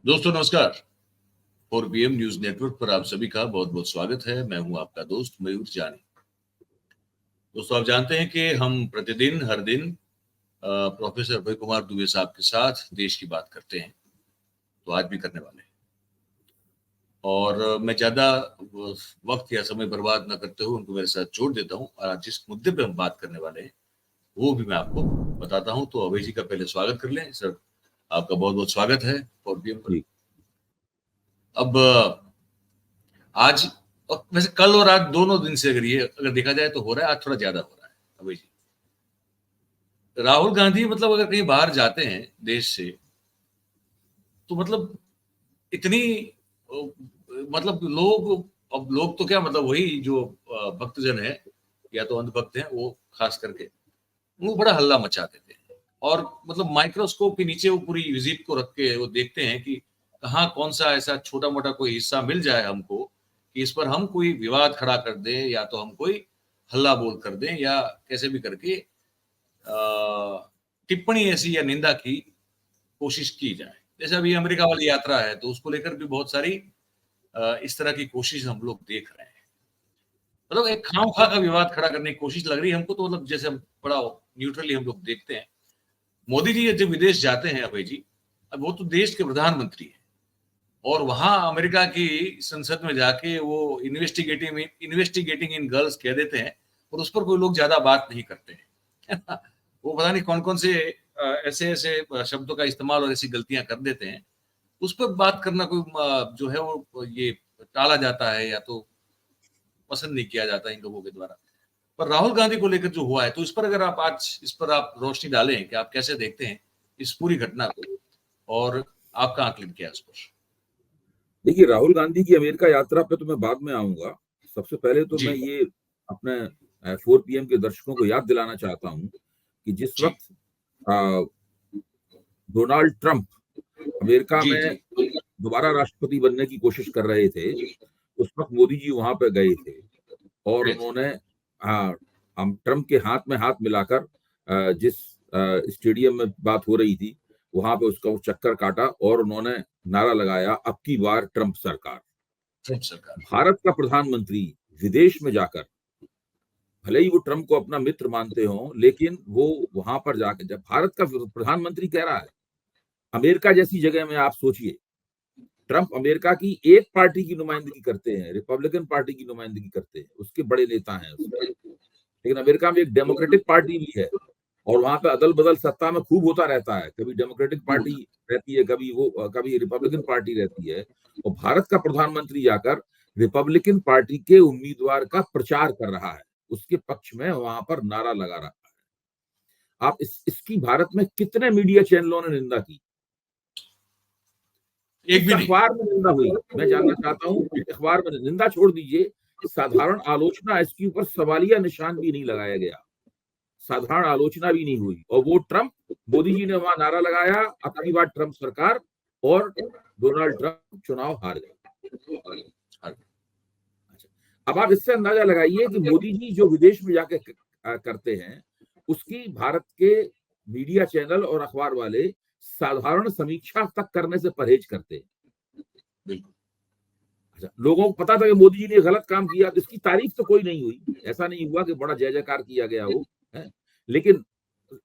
दोस्तों नमस्कार। 4 PM news network पर आप सभी का बहुत बहुत स्वागत है। मैं हूं आपका दोस्त मयूर जानी। दोस्तों आप जानते हैं कि हम प्रतिदिन हर दिन प्रोफेसर अभय कुमार दुबे साहब के साथ देश की बात करते हैं, तो आज भी करने वाले हैं। और मैं ज्यादा वक्त या समय बर्बाद न करते हुए उनको मेरे साथ जोड़ देता हूं और आज जिस मुद्दे पे हम बात करने वाले हैं वो भी मैं आपको बताता हूं। तो अभय जी का पहले स्वागत कर लें। सर, आपका बहुत बहुत स्वागत है 4 PM पर। अब आज और वैसे कल और आज दोनों दिन से अगर देखा जाए तो हो रहा है, आज थोड़ा ज्यादा हो रहा है अभय जी। राहुल गांधी मतलब अगर कहीं बाहर जाते हैं देश से तो मतलब इतनी मतलब लोग तो क्या मतलब वही जो भक्तजन है या तो अंधभक्त हैं वो खास करके वो बड़ा हल्ला मचा देते हैं और मतलब माइक्रोस्कोप के नीचे वो पूरी विजिट को रख के वो देखते हैं कि कहाँ कौन सा ऐसा छोटा मोटा कोई हिस्सा मिल जाए हमको कि इस पर हम कोई विवाद खड़ा कर दें या तो हम कोई हल्ला बोल कर दें या कैसे भी करके टिप्पणी ऐसी या निंदा की कोशिश की जाए। जैसे अभी अमेरिका वाली यात्रा है तो उसको लेकर भी बहुत सारी इस तरह की कोशिश हम लोग देख रहे हैं। मतलब एक खामखा का विवाद खड़ा करने की कोशिश लग रही है हमको। तो मतलब जैसे हम बड़ा न्यूट्रली हम लोग देखते हैं। मोदी जी जब विदेश जाते हैं अभय जी, अब वो तो देश के प्रधानमंत्री हैं और वहां अमेरिका की संसद में जाके वो इन्वेस्टिगेटिंग इन गर्ल्स कह देते हैं और उस पर कोई लोग ज्यादा बात नहीं करते हैं। वो पता नहीं कौन कौन से ऐसे ऐसे शब्दों का इस्तेमाल और ऐसी गलतियां कर देते हैं। उस पर बात करना कोई जो है वो ये टाला जाता है या तो पसंद नहीं किया जाता इन लोगों के द्वारा। पर राहुल गांधी को लेकर जो हुआ है तो इस पर अगर आप आज इस पर आप रोशनी डालें कि आप कैसे देखते हैं इस पूरी घटना को और आपका आकलन क्या है उस पर। देखिए, राहुल गांधी की अमेरिका यात्रा पे तो मैं बाद में आऊंगा। सबसे पहले तो मैं जी ये अपने 4 PM के दर्शकों को याद दिलाना चाहता हूं कि जिस जी वक्त आ, डोनाल्ड ट्रंप अमेरिका जी में जी दोबारा राष्ट्रपति बनने की कोशिश कर रहे थे, उस वक्त मोदी जी वहां पे गए थे और गए थे। उन्होंने हम ट्रंप के हाथ में हाथ मिलाकर जिस स्टेडियम में बात हो रही थी वहां पे उसका वो चक्कर काटा और उन्होंने नारा लगाया, अब की बार ट्रंप सरकार। ट्रंप सरकार। भारत का प्रधानमंत्री विदेश में जाकर, भले ही वो ट्रंप को अपना मित्र मानते हों, लेकिन वो वहां पर जाकर जब भारत का प्रधानमंत्री कह रहा है, अमेरिका जैसी जगह में आप सोचिए, ट्रंप अमेरिका की एक पार्टी की नुमाइंदगी करते हैं, रिपब्लिकन पार्टी की नुमाइंदगी करते हैं, उसके बड़े नेता हैं उसके, लेकिन अमेरिका में एक डेमोक्रेटिक पार्टी भी है और वहां पे अदल बदल सत्ता में खूब होता रहता है। कभी डेमोक्रेटिक पार्टी रहती है, कभी रिपब्लिकन पार्टी रहती है और भारत का प्रधानमंत्री जाकर रिपब्लिकन पार्टी के उम्मीदवार का प्रचार कर रहा है, उसके पक्ष में वहां पर नारा लगा रहा है। आप इसकी भारत में कितने मीडिया चैनलों ने निंदा की, एक किस भी नहीं। अखबार में निंदा हुई, मैं जानना चाहता हूं। किस अखबार में निंदा छोड़ दीजिए, साधारण आलोचना इसके ऊपर सवालिया निशान भी नहीं लगाया गया, साधारण आलोचना भी नहीं हुई। और वो ट्रंप, मोदी जी ने वहां नारा लगाया, अब की बार ट्रंप सरकार, और डोनाल्ड ट्रंप चुनाव हार गए। अब आप इससे अंदाजा लगाइए कि मोदी जी जो विदेश में जाके करते हैं, उसकी भारत के मीडिया चैनल और अखबार वाले साधारण समीक्षा तक करने से परहेज करते हैं। बिल्कुल। अच्छा, लोगों को पता था कि मोदी जी ने गलत काम किया तो इसकी तारीफ तो कोई नहीं हुई, ऐसा नहीं हुआ कि बड़ा जय जयकार किया गया हो, है, लेकिन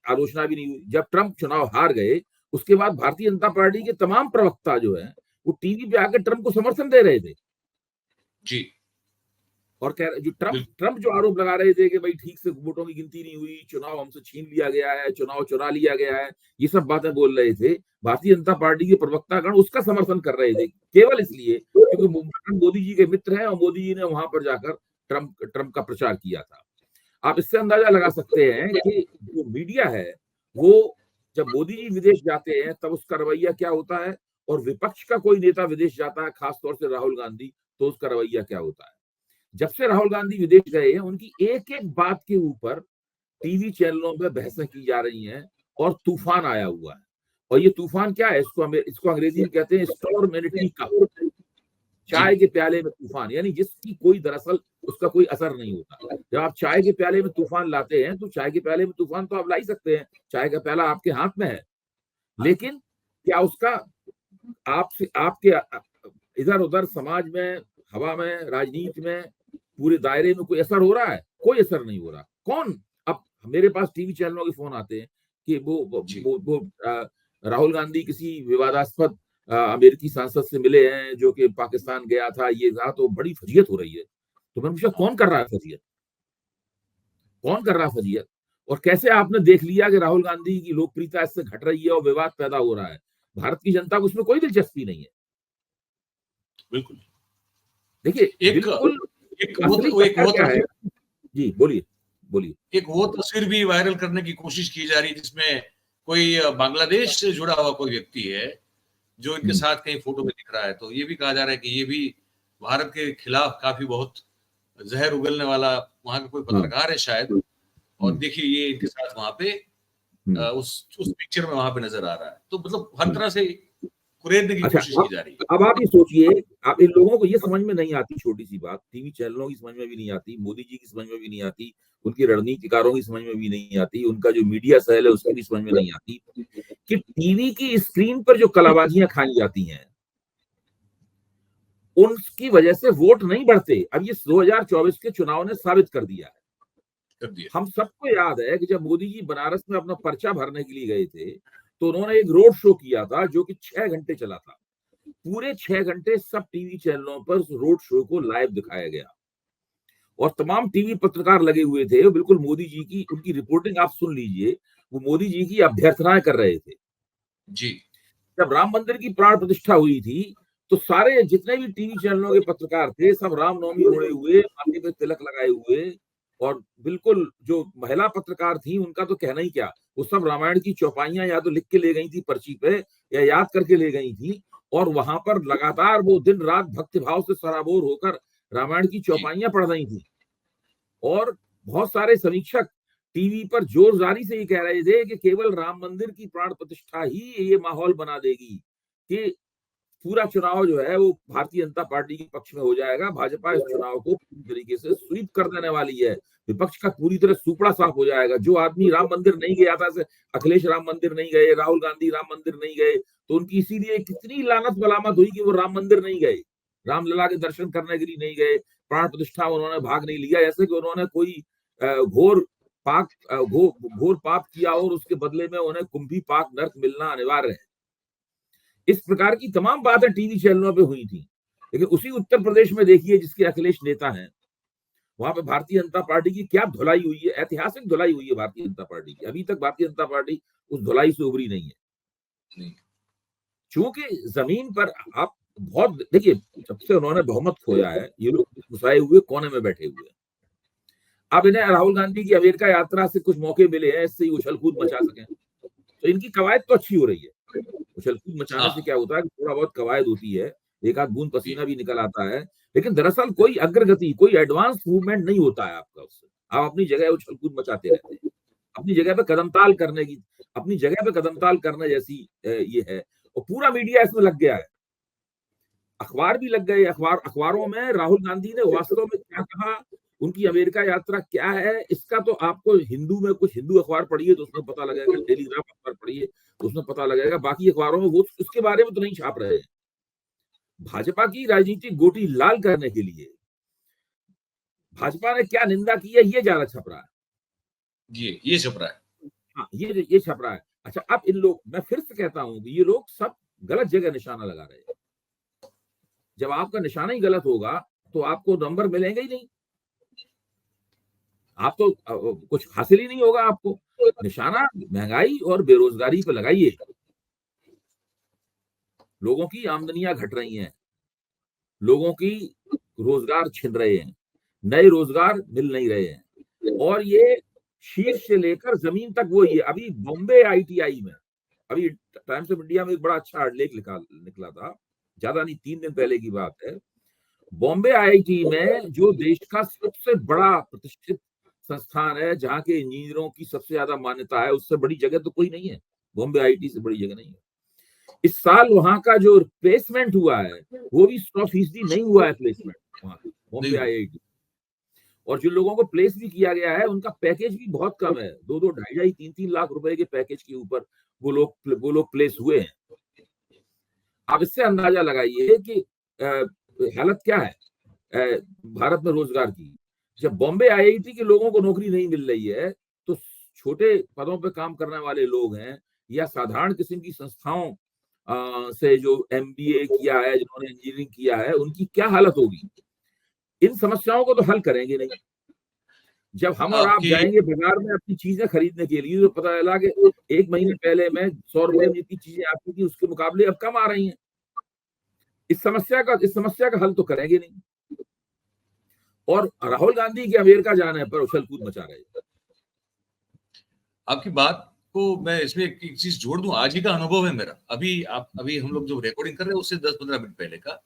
आलोचना भी नहीं हुई। जब ट्रंप चुनाव हार गए, उसके बाद भारतीय जनता पार्टी के तमाम प्रवक्ता जो है वो टीवी पे आकर ट्रंप को समर्थन दे रहे थे जी और कह रहे, जो ट्रंप बिल्कुल। ट्रंप जो आरोप लगा रहे थे कि भाई ठीक से वोटों की गिनती नहीं हुई, चुनाव हमसे छीन लिया गया है, चुनाव चुरा लिया गया है, ये सब बातें बोल रहे थे, भारतीय जनता पार्टी के प्रवक्तागण उसका समर्थन कर रहे थे, केवल इसलिए क्योंकि मोदी जी के मित्र हैं और मोदी जी ने वहां पर जाकर ट्रंप का प्रचार किया था। आप इससे अंदाजा लगा सकते हैं कि जो मीडिया है वो, जब मोदी जी विदेश जाते हैं तब उसका रवैया क्या होता है, और विपक्ष का कोई नेता विदेश जाता है, खासतौर से राहुल गांधी, तो उसका रवैया क्या होता है। जब से राहुल गांधी विदेश गए हैं, उनकी एक एक बात के ऊपर टीवी चैनलों में बहसें की जा रही हैं और तूफान आया हुआ है। और ये तूफान क्या है, इसको अंग्रेजी में कहते हैं स्टॉर्म इन टी कप, जी चाय के प्याले में तूफान, यानी जिसकी कोई दरअसल उसका कोई असर नहीं होता। जब आप चाय के प्याले में तूफान लाते हैं तो चाय के प्याले में तूफान तो आप ला ही सकते हैं, चाय का प्याला आपके हाथ में है, लेकिन क्या उसका आपसे आपके इधर उधर समाज में, हवा में, राजनीति में, पूरे दायरे में कोई असर हो रहा है? कोई असर नहीं हो रहा। कौन? अब मेरे पास टीवी चैनलों के फोन आते हैं कि जी, राहुल गांधी किसी विवादास्पद अमेरिकी सांसद से मिले हैं जो कि पाकिस्तान गया था, ये था, तो बड़ी फजीयत हो रही है। तो मैंने पूछा कौन कर रहा है फजीयत? कौन कर रहा है फजीयत? और कैसे आपने देख लिया कि राहुल गांधी की लोकप्रियता इससे घट रही है और विवाद पैदा हो रहा है? भारत की जनता को उसमें कोई दिलचस्पी नहीं है। बिल्कुल। देखिए, एक बिल्कुल एक असली वो एक चक्कर वो क्या है? तस्वीर जी, बोलिए, बोलिए। एक वो तस्वीर भी वायरल करने की कोशिश की जा रही है जिसमें कोई बांग्लादेश से जुड़ा हुआ कोई व्यक्ति है जो इनके हुँ, साथ कहीं फोटो में दिख रहा है। तो ये भी कहा जा रहा है कि ये भी भारत के खिलाफ काफी बहुत जहर उगलने वाला वहां का कोई हाँ, पत्रकार है शायद। और हुँ, देखिए ये इनके साथ वहां पे हुँ, उस पिक्चर में वहां पे नजर आ रहा है। तो मतलब हर हुँ। तरह से कुरेदने की अच्छा, कोशिश की जा रही है। अब आप ये सोचिए, आप इन लोगों को ये समझ में नहीं आती छोटी-सी बात, टीवी चैनलों की समझ में भी नहीं आती, मोदी जी की समझ में भी नहीं आती, उनके रणनीतिकारों की समझ में भी नहीं आती, उनका जो मीडिया सेल है उसकी भी समझ में नहीं आती, कि टीवी की स्क्रीन पर जो कलाबाजियाँ खाई जाती हैं, उसकी वजह से वोट नहीं बढ़ते। अब ये 2024 के चुनाव ने साबित कर दिया है। कर दिया। हम सबको याद है कि जब मोदी जी बनारस में अपना पर्चा भरने के लिए गए थे, तो उन्होंने एक रोड शो किया था जो कि 6 घंटे चला था। पूरे 6 घंटे सब टीवी चैनलों पर उस रोड शो को लाइव दिखाया गया और तमाम टीवी पत्रकार लगे हुए थे। वो बिल्कुल मोदी जी की उनकी रिपोर्टिंग आप सुन लीजिए, वो मोदी जी की अभ्यर्थनाएँ कर रहे थे। जी, जब राम मंदिर की प्राण प्रतिष्ठा हुई थी, तो सारे जितने भी टीवी चैनलों के पत्रकार थे, सब रामनवमी ओढ़े हुए, माथे पे तिलक लगाए हुए और बिल्कुल जो महिला पत्रकार थी, उनका तो कहना ही क्या। वो सब रामायण की चौपाइयाँ या तो लिख के ले गई थी पर्ची पे या याद करके ले गई थी और वहां पर लगातार वो दिन-रात भक्तिभाव से सराबोर होकर रामायण की जी, चौपाइयाँ पढ़ रही थी। और बहुत सारे समीक्षक टीवी पर जोरदारी से ये कह रहे थे कि केवल राम मंदिर की प्राण प्रतिष्ठा ही ये माहौल बना देगी कि पूरा चुनाव जो है वो भारतीय जनता पार्टी के पक्ष में हो जाएगा। भाजपा इस चुनाव को पूरी तरीके से स्वीप कर देने वाली है। विपक्ष का पूरी तरह सुपड़ा साफ हो जाएगा। जो आदमी राम मंदिर नहीं गया था, जैसे अखिलेश राम मंदिर नहीं गए, राहुल गांधी राम मंदिर नहीं गए, तो उनकी इसीलिए कितनी लानत मलामत हुई कि वो राम मंदिर नहीं गए, रामलला के दर्शन करने के लिए नहीं गए, प्राण प्रतिष्ठा में उन्होंने भाग नहीं लिया, जैसे कि उन्होंने कोई घोर घोर पाप किया और उसके बदले में उन्हें कुंभी पाक नर्क मिलना अनिवार्य है। इस प्रकार की तमाम बातें टीवी चैनलों पे हुई थी। लेकिन उसी उत्तर प्रदेश में देखिए जिसके अखिलेश नेता हैं, वहां पे भारतीय जनता पार्टी की क्या धुलाई हुई है, ऐतिहासिक धुलाई हुई है भारतीय जनता पार्टी की। अभी तक भारतीय जनता पार्टी उस धुलाई से उभरी नहीं है। नहीं, चूंकि जमीन पर आप बहुत देखिए, जब से उन्होंने बहुमत खोया है, ये लोग घुसाए हुए कोने में बैठे हुए हैं। अब इन्हें राहुल गांधी की अमेरिका यात्रा से कुछ मौके मिले हैं इससे उछल कूद मचा सकें, तो इनकी कवायद तो अच्छी हो रही है। उछल-कूद मचाने से हाँ, क्या होता है कि थोड़ा बहुत कवायद होती है, एक आध बूंद जी, पसीना भी निकल आता है, लेकिन दरअसल कोई अग्रगति, कोई एडवांस मूवमेंट नहीं होता है आपका उससे। आप अपनी जगह उछल-कूद मचाते रहते हैं। अपनी जगह पे कदमताल करने की अपनी जगह पे कदमताल करने जैसी ये है और पूरा मीडिया इसमें लग गया है। अखबार भी लग गए, अखबारों में राहुल गांधी ने वास्तव में क्या कहा, उनकी अमेरिका यात्रा क्या है, इसका तो आपको हिंदू में कुछ हिंदू अखबार पढ़िए तो उसमें पता लगेगा, टेलीग्राफ अखबार पढ़िए तो उसमें पता लगेगा, बाकी अखबारों में वो उसके बारे में तो नहीं छाप रहे हैं। भाजपा की राजनीतिक गोटी लाल करने के लिए भाजपा ने क्या निंदा की है, ये ज्यादा छप रहा है। ये छप रहा है। हाँ, ये छप रहा है। अच्छा, अब इन लोग, मैं फिर से कहता हूं कि ये लोग सब गलत जगह निशाना लगा रहे हैं। जब आपका निशाना ही गलत होगा तो आपको नंबर मिलेंगे ही नहीं, आप तो कुछ हासिल ही नहीं होगा आपको। निशाना महंगाई और बेरोजगारी पे लगाइए। लोगों की आमदनियां घट रही हैं, लोगों की रोजगार छिन रहे हैं, नए रोजगार मिल नहीं रहे हैं और ये शीर्ष से लेकर जमीन तक वो ये अभी बॉम्बे आईटीआई में, अभी टाइम्स ऑफ इंडिया में एक बड़ा अच्छा लेख निकला था, ज्यादा नहीं 3 दिन पहले की बात है। बॉम्बे आईआईटी में जो देश का सबसे बड़ा प्रतिष्ठित संस्थान है, जहाँ के इंजीनियरों की सबसे ज्यादा मान्यता है, उससे बड़ी जगह तो कोई नहीं है। बॉम्बे आईआईटी से बड़ी जगह नहीं है। इस साल वहां का जो प्लेसमेंट हुआ है, वो भी 100% नहीं हुआ है प्लेसमेंट वहां नहीं बॉम्बे हुआ। आईआईटी। और जिन लोगों को प्लेस भी किया गया है, उनका पैकेज भी बहुत कम है, 2-2, ढाई-ढाई, 3-3 लाख रुपए के पैकेज के ऊपर वो लोग प्लेस हुए हैं। आप इससे अंदाजा लगाइए कि हालत क्या है भारत में रोजगार की। जब बॉम्बे आईआईटी के लोगों को नौकरी नहीं मिल रही है, तो छोटे पदों पे काम करने वाले लोग हैं या साधारण किस्म की संस्थाओं से जो एमबीए किया है, जिन्होंने इंजीनियरिंग किया है, उनकी क्या हालत होगी। इन समस्याओं को तो हल करेंगे नहीं। जब हम और आप आपकी जाएंगे बाजार में अपनी चीजें खरीदने के लिए, तो पता चला कि 1 महीने पहले में 100 रुपए में जितनी चीजें आती थी, उसके मुकाबले अब कम आ रही हैं। इस समस्या का हल तो करेंगे नहीं। और राहुल गांधी के अमेरिका जाने पर उछल कूद मचा रहे हैं। आपकी बात को मैं इसमें एक चीज जोड़ दूं। आज ही का अनुभव है मेरा। अभी हम लोग जो रिकॉर्डिंग कर रहे हैं उससे 10-15 मिनट पहले का।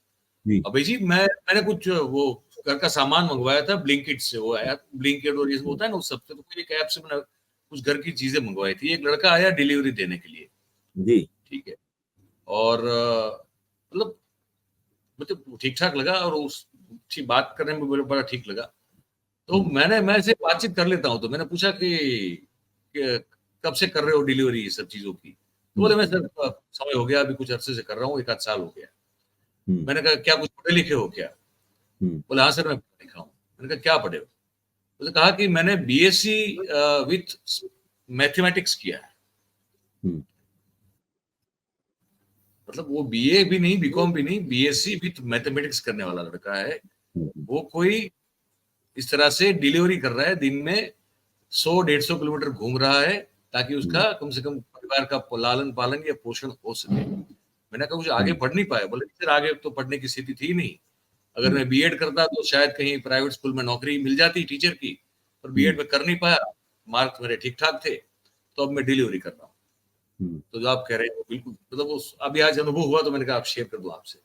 जी अबे जी, मैंने कुछ वो घर का सामान मंगवाया था ब्लिंकिट से। वो ऐप ब्लिंकिट और ये सब होता है ना, उस सबसे। तो कोई एक ऐप से मैंने कुछ घर की चीजें मंगवाई थी। एक लड़का आया डिलीवरी देने के लिए। जी ठीक है। और मतलब ठीक ठाक लगा, और उसकी बात करने में बड़ा ठीक लगा। तो मैं इसे बातचीत कर लेता हूँ। तो मैंने पूछा कि कब से कर रहे हो डिलीवरी ये सब चीजों की। तो बोले, मैं सर समय हो गया, अभी कुछ अरसे से कर रहा हूँ, 1 आध साल हो गया। मैंने कहा, क्या कुछ पढ़े लिखे हो क्या? बोले, हाँ सर, मैं पढ़ा लिखा हूँ। मैंने कहा, क्या पढ़े हो? उसने कहा कि मैंने बीएससी विथ मैथमेटिक्स किया है। मतलब वो बीए भी नहीं, बीकॉम भी नहीं, बीएससी विथ मैथमेटिक्स करने वाला लड़का है। वो कोई इस तरह से डिलीवरी कर रहा है, दिन में 100-150 किलोमीटर घूम रहा है, ताकि उसका कम से कम परिवार का लालन पालन या पोषण हो सके। मैंने कहा, कुछ आगे पढ़ नहीं पाया? बोले, सर आगे तो पढ़ने की स्थिति थी नहीं। अगर मैं बीएड करता तो शायद कहीं प्राइवेट स्कूल में नौकरी मिल जाती टीचर की, पर बीएड में कर नहीं पाया। मार्क्स मेरे ठीक ठाक थे, तो अब मैं डिलीवरी कर रहा हूँ। तो जो आप कह रहे हैं बिल्कुल, मतलब वो अभी आज अनुभव हुआ, तो मैंने कहा आप शेयर कर दो आपसे।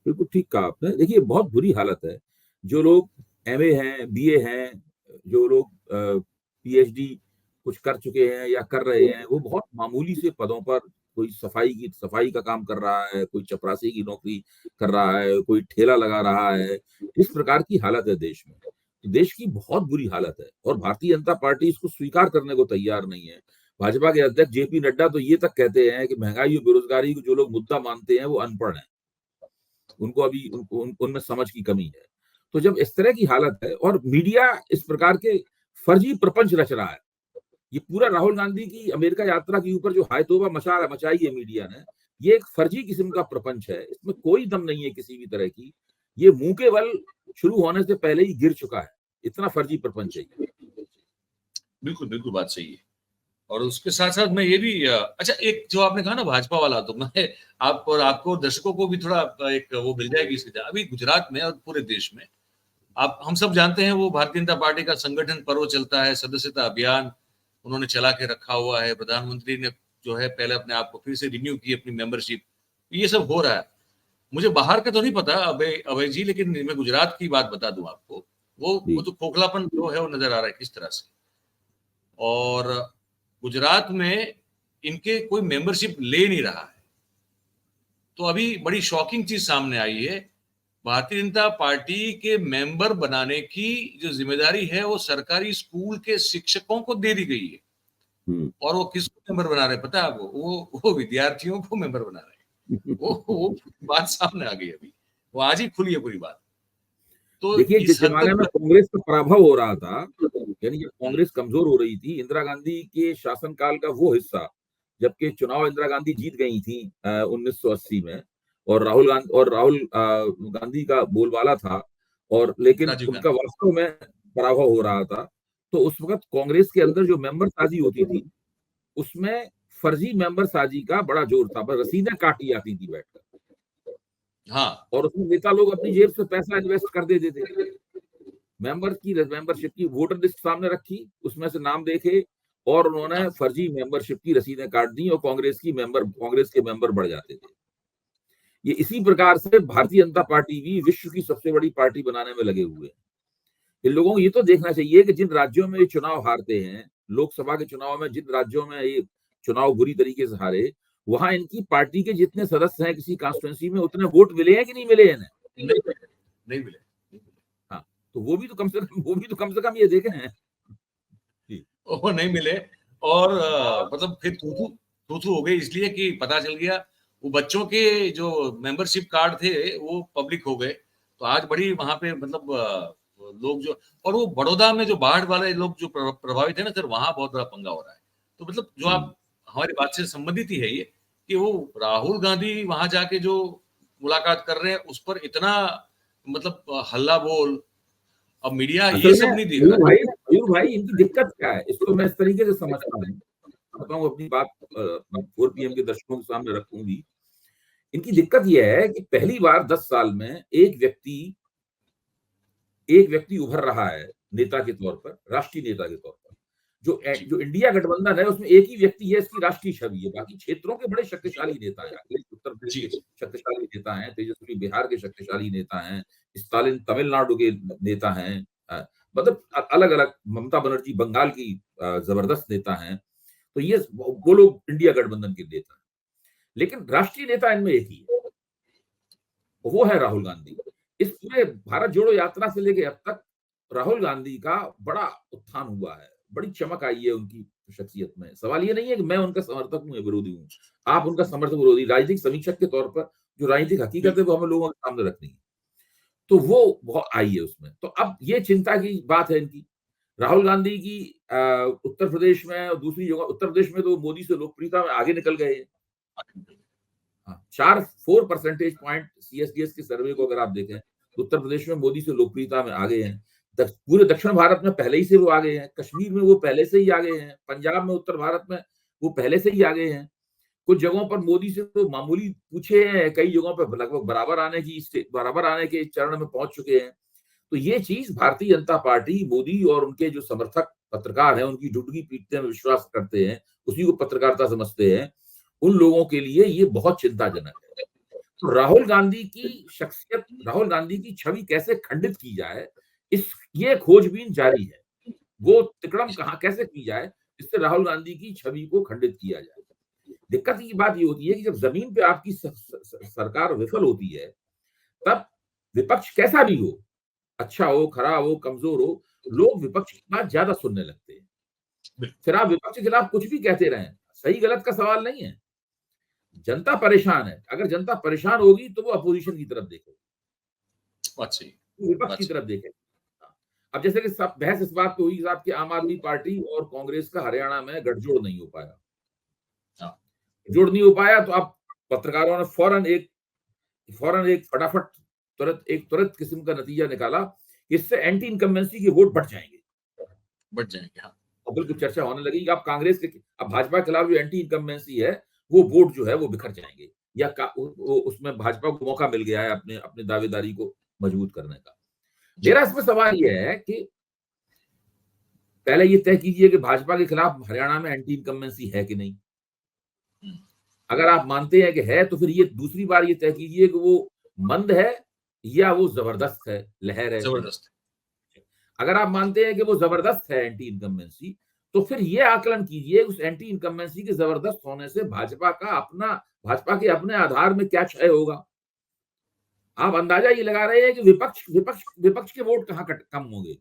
बिल्कुल ठीक कहा आपने। देखिए, बहुत बुरी हालत है। जो लोग एमए हैं, बीए हैं, जो लोग पीएचडी कुछ कर चुके हैं या कर रहे हैं, वो बहुत मामूली से पदों पर, कोई सफाई का काम कर रहा है, कोई चपरासी की नौकरी कर रहा है, कोई ठेला लगा रहा है। इस प्रकार की हालत है देश में। देश की बहुत बुरी हालत है, और भारतीय जनता पार्टी इसको स्वीकार करने को तैयार नहीं है। भाजपा के अध्यक्ष जेपी नड्डा तो ये तक कहते हैं कि महंगाई और बेरोजगारी को जो लोग मुद्दा मानते हैं, वो अनपढ़ हैं। उनको अभी उनमें समझ की कमी है। तो जब इस तरह की हालत है, और मीडिया इस प्रकार के फर्जी प्रपंच रच रहा है, ये पूरा राहुल गांधी की अमेरिका यात्रा के ऊपर जो हायतोबा मचाई है मीडिया ने, ये एक फर्जी किस्म का प्रपंच है। इसमें कोई दम नहीं है किसी भी तरह की। ये मुंह के बल शुरू होने से पहले ही गिर चुका है। इतना फर्जी प्रपंच है। बिल्कुल बिल्कुल, बात सही है। और उसके साथ साथ मैं ये भी अच्छा, एक जो आपने कहा ना भाजपा वाला, तो मैं आपको दर्शकों को भी थोड़ा एक वो मिल जाएगी इसकी। अभी गुजरात में और पूरे देश में, आप हम सब जानते हैं, वो भारतीय जनता पार्टी का संगठन पर्व चलता है, सदस्यता अभियान उन्होंने चला के रखा हुआ है। प्रधानमंत्री ने जो है पहले अपने आप को फिर से रिन्यू की अपनी मेंबरशिप। ये सब हो रहा है। मुझे बाहर का तो नहीं पता अभय जी, लेकिन मैं गुजरात की बात बता दूं आपको। वो तो खोखलापन जो है वो नजर आ रहा है किस तरह से। और गुजरात में इनके कोई मेंबरशिप ले नहीं रहा है। तो अभी बड़ी शॉकिंग चीज सामने आई है। भारतीय जनता पार्टी के मेंबर बनाने की जो जिम्मेदारी है, वो सरकारी स्कूल के शिक्षकों को दे दी गई है। और वो किसको मेंबर बना रहे हैं पता है आपको? वो विद्यार्थियों को मेंबर बना रहे हैं। वो बात सामने आ गई अभी। वो आज ही खुली है पूरी बात। तो देखिए, जिस इस हद जमाने में तक कांग्रेस का पराभव हो रहा था, यानी जब कांग्रेस कमजोर हो रही थी, इंदिरा गांधी के शासनकाल का वो हिस्सा, जबकि चुनाव इंदिरा गांधी जीत गई थी 1980 में, और राहुल गांधी का बोलबाला था, और लेकिन राजीव उनका गांधी। वास्तव में पराभव हो रहा था। तो उस वक्त कांग्रेस के अंदर जो मेंबर साजी होती थी, उसमें फर्जी मेंबर साजी का बड़ा जोर था। बस रसीदें काटी जाती थी बैठकर, हाँ, और उसमें नेता लोग अपनी जेब से पैसा इन्वेस्ट कर देते थे। मेंबरशिप की वोटर लिस्ट सामने रखी, उसमें से नाम देखे, और उन्होंने हाँ। फर्जी मेंबरशिप की रसीदें काट दी, और कांग्रेस के मेंबर बढ़ जाते थे। ये इसी प्रकार से भारतीय जनता पार्टी भी विश्व की सबसे बड़ी पार्टी बनाने में लगे हुए हैं। इन लोगों को ये तो देखना चाहिए कि जिन राज्यों में ये चुनाव हारते हैं, लोकसभा के चुनाव में जिन राज्यों में ये चुनाव बुरी तरीके से हारे, वहां इनकी पार्टी के जितने सदस्य हैं किसी कॉन्स्टिट्यूंसी में, उतने वोट मिले हैं कि नहीं मिले हैं? नहीं मिले, नहीं मिले। हाँ, तो वो भी तो कम से कम ये देखें हैं। वो नहीं मिले। और मतलब फिर तू तू हो गई, इसलिए कि पता चल गया वो बच्चों के जो मेंबरशिप कार्ड थे वो पब्लिक हो गए, तो आज बड़ी वहां पे मतलब लोग जो, और वो बड़ौदा में जो बाढ़ वाले लोग जो प्रभावित है ना सर, वहां बहुत बड़ा पंगा हो रहा है। तो मतलब जो आप हमारी बात से संबंधित ही है ये, कि वो राहुल गांधी वहां जाके जो मुलाकात कर रहे हैं उस पर इतना मतलब हल्ला बोल, अब मीडिया ये असल में सब नहीं देख रहा है। मयूर भाई इनकी दिक्कत क्या है, इसको मैं इस तरीके से समझता हूँ, बताऊं अपनी बात 4 PM के दर्शकों के सामने रखूंगी। इनकी दिक्कत यह है कि पहली बार 10 साल में एक व्यक्ति उभर रहा है नेता के तौर पर, राष्ट्रीय नेता के तौर पर। जो इंडिया गठबंधन है उसमें एक ही व्यक्ति है, इसकी राष्ट्रीय छवि है, बाकी क्षेत्रों के बड़े शक्तिशाली नेता हैं। अखिलेश उत्तर प्रदेश जी के शक्तिशाली नेता हैं, तेजस्वी बिहार के शक्तिशाली नेता हैं, स्टालिन तमिलनाडु के नेता हैं, मतलब अलग अलग, ममता बनर्जी बंगाल की जबरदस्त नेता हैं। तो ये वो लोग इंडिया गठबंधन के नेता हैं, लेकिन राष्ट्रीय नेता इनमें एक ही है, वो है राहुल गांधी। इस पूरे भारत जोड़ो यात्रा से लेके अब तक राहुल गांधी का बड़ा उत्थान हुआ है, बड़ी चमक आई है उनकी शख्सियत में। सवाल ये नहीं है कि मैं उनका समर्थक हूं या विरोधी हूं, आप उनका समर्थक विरोधी, राजनीतिक समीक्षक के तौर पर जो राजनीतिक हकीकत है वो हमें लोगों के सामने रखनी है, तो वो बहुत आई है उसमें। तो अब ये चिंता की बात है इनकी, राहुल गांधी की उत्तर प्रदेश में और दूसरी जगह, उत्तर प्रदेश में तो मोदी से लोकप्रियता में आगे निकल गए हैं। हाँ, 4 परसेंटेज पॉइंट CSDS के सर्वे को अगर आप देखें तो उत्तर प्रदेश में मोदी से लोकप्रियता में आ गए हैं। पूरे दक्षिण भारत में पहले ही से वो आ गए हैं, कश्मीर में वो पहले से ही आ गए हैं, पंजाब में, उत्तर भारत में वो पहले से ही आ गए हैं। कुछ जगहों पर मोदी से तो मामूली पूछे हैं, कई जगहों पर लगभग बराबर आने के चरण में पहुंच चुके हैं। तो ये चीज भारतीय जनता पार्टी, मोदी और उनके जो समर्थक पत्रकार हैं, उनकी डुडगी पीटने में विश्वास करते हैं, उसी को पत्रकारिता समझते हैं, उन लोगों के लिए ये बहुत चिंताजनक है। तो राहुल गांधी की शख्सियत, राहुल गांधी की छवि कैसे खंडित की जाए, ये खोजबीन जारी है। वो तिकड़म कहां कैसे की जाए जिससे राहुल गांधी की छवि को खंडित किया जाए। दिक्कत की बात ये होती है कि जब जमीन पे आपकी सरकार विफल होती है, तब विपक्ष कैसा भी हो, अच्छा हो, खराब हो, कमजोर हो, लोग विपक्ष की बात ज्यादा सुनने लगते हैं। फिर आप विपक्ष के खिलाफ कुछ भी कहते रहें, सही गलत का सवाल नहीं है, जनता परेशान है। अगर जनता परेशान होगी तो वो अपोजिशन की तरफ देखेगी, विपक्ष की तरफ देखेगी। अब जैसे कि सब बहस इस बात पे हुई साहब कि आम आदमी पार्टी और कांग्रेस का हरियाणा में गठजोड़ नहीं हो पाया, जोड़ नहीं हो पाया, तो अब पत्रकारों ने फौरन एक फटाफट तुरंत किस्म का नतीजा निकाला, इससे एंटी इनकम्बेंसी के वोट बढ़ जाएंगे। हाँ। और बिल्कुल चर्चा होने लगी कि अब भाजपा के खिलाफ जो एंटी इनकम्बेंसी है, वो वोट जो है वो बिखर जाएंगे, या उसमें भाजपा को मौका मिल गया है अपने अपने दावेदारी को मजबूत करने का। मेरा इसमें सवाल यह है कि पहले ये तय कीजिए कि भाजपा के खिलाफ हरियाणा में एंटी इनकम्बेंसी है कि नहीं। अगर आप मानते हैं कि है, तो फिर ये दूसरी बार ये तय कीजिए कि वो मंद है या वो जबरदस्त है, लहर है, जबरदस्त। अगर आप मानते हैं कि वो जबरदस्त है एंटी इनकम्बेंसी, तो फिर ये आकलन कीजिए उस एंटी इनकम्बेंसी के जबरदस्त होने से भाजपा के अपने आधार में क्या क्षय होगा। आप अंदाजा ये लगा रहे हैं कि विपक्ष के वोट कहां कम होंगे,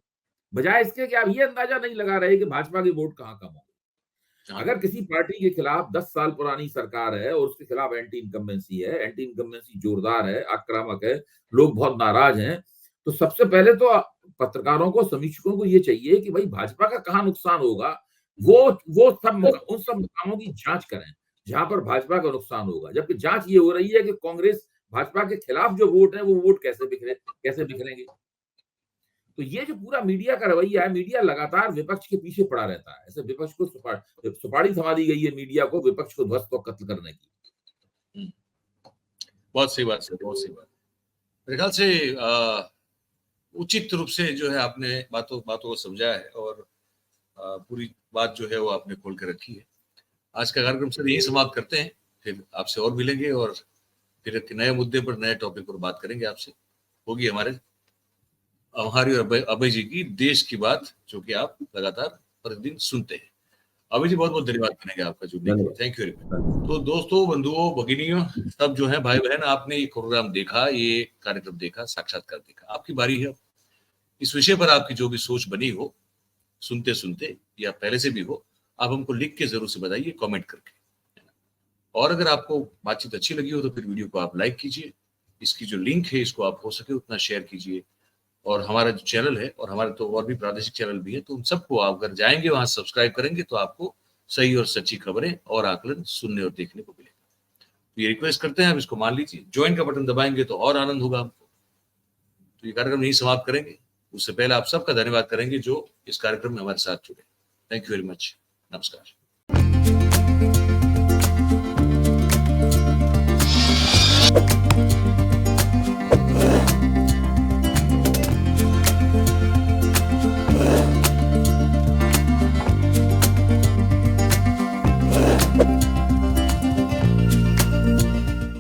बजाय इसके कि आप ये अंदाजा नहीं लगा रहे कि भाजपा के वोट कहां कम होंगे। अगर किसी पार्टी के खिलाफ 10 साल पुरानी सरकार है और उसके खिलाफ एंटी इनकम्बेंसी है, एंटी इनकम्बेंसी जोरदार है, आक्रामक है, लोग बहुत नाराज हैं, तो सबसे पहले तो पत्रकारों को, समीक्षकों को ये चाहिए कि भाई भाजपा का कहां नुकसान होगा, उन सब मुकामों की जांच करें जहां पर भाजपा का नुकसान होगा। जबकि जांच ये हो रही है कि कांग्रेस भाजपा के खिलाफ जो वोट है वो वोट कैसे बिखरेंगे। तो ये जो पूरा मीडिया का रवैया है, मीडिया लगातार विपक्ष के पीछे पड़ा रहता है, ऐसे विपक्ष को सुपारी थमा दी गई है मीडिया को, विपक्ष को ध्वस्त और कत्ल करने की। बहुत सही बात, बहुत सही बात। मेरे ख्याल से उचित रूप से जो है आपने बातों को समझा है, और पूरी बात जो है वो आपने खोल के रखी है। आज का कार्यक्रम सर यही समाप्त करते हैं, फिर आपसे और मिलेंगे और फिर एक नए मुद्दे पर, नए टॉपिक पर बात करेंगे आपसे। होगी हमारी और अभय जी की देश की बात, जो कि आप लगातार प्रतिदिन सुनते हैं। अभय जी बहुत बहुत धन्यवाद करेंगे आपका जुड़ने के लिए, थैंक यू वेरी मच। तो दोस्तों, बंधुओं, भगिनियों, सब जो है भाई बहन, आपने ये प्रोग्राम देखा, ये कार्यक्रम देखा, साक्षात्कार देखा, आपकी बारी है। इस विषय पर आपकी जो भी सोच बनी हो, सुनते सुनते या पहले से भी हो, आप हमको लिख के जरूर से बताइए, कमेंट करके। और अगर आपको बातचीत अच्छी लगी हो तो फिर वीडियो को आप लाइक कीजिए, इसकी जो लिंक है इसको आप हो सके उतना शेयर कीजिए, और हमारा जो चैनल है और हमारे तो और भी प्रादेशिक चैनल भी है, तो उन सबको आप अगर जाएंगे वहां सब्सक्राइब करेंगे तो आपको सही और सच्ची खबरें और आकलन सुनने और देखने को मिलेगा। तो ये रिक्वेस्ट करते हैं, आप इसको मान लीजिए, ज्वाइन का बटन दबाएंगे तो और आनंद होगा हमको। तो ये कार्यक्रम यही समाप्त करेंगे, उससे पहले आप सबका धन्यवाद करेंगे जो इस कार्यक्रम में हमारे साथ जुड़े। Thank you very much. नमस्कार।